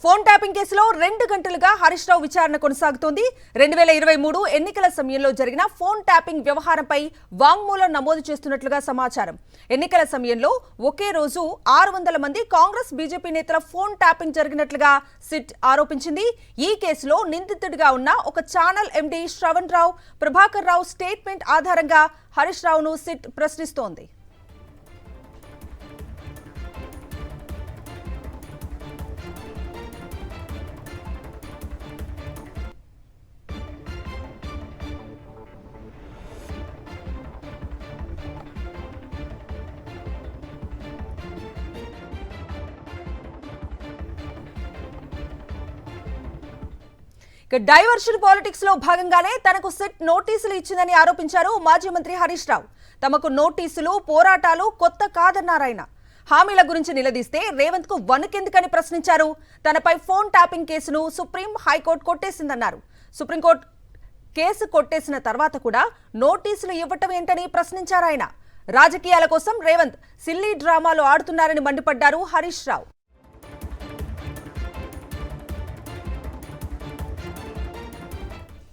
Phone tapping కేసులో 2 గంటలుగా హరీష్ రావు విచారణ కొనసాగుతోంది. 2023 ఎన్నికల సమయంలో జరిగిన ఫోన్ ట్యాపింగ్ వ్యవహారంపై వాంగ్మూలం నమోదు చేస్తున్నట్లుగా సమాచారం. ఎన్నికల సమయంలో ఒకే రోజు 600 మంది కాంగ్రెస్ బీజేపీ నేతల ఫోన్ ట్యాపింగ్ జరిగినట్లుగా సిట్ ఆరోపించింది. ఈ కేసులో నిందితుడిగా ఉన్న ఒక ఛానల్ ఎండీ శ్రవణ్ రావు, ప్రభాకర్ రావు స్టేట్మెంట్ ఆధారంగా హరీష్ రావును సిట్ ప్రశ్నిస్తోంది. డైవర్షన్ పాలిటిక్స్ లో భాగంగానే తనకు సిట్ నోటీసులు ఇచ్చిందని ఆరోపించారు మాజీ మంత్రి హరీష్ రావు. తమకు నోటీసులు, పోరాటాలు కొత్త కాదన్నారాయన. హామీల గురించి నిలదీస్తే రేవంత్ కు వణుకెందుకని ప్రశ్నించారు. తనపై ఫోన్ ట్యాపింగ్ కేసును సుప్రీం, హైకోర్టు కొట్టేసిందన్నారు. సుప్రీంకోర్టు కేసు కొట్టేసిన తర్వాత కూడా నోటీసులు ఇవ్వటం ఏంటని ప్రశ్నించారాయన. రాజకీయాల కోసం రేవంత్ సిల్లీ డ్రామాలు ఆడుతున్నారని మండిపడ్డారు హరీష్ రావు.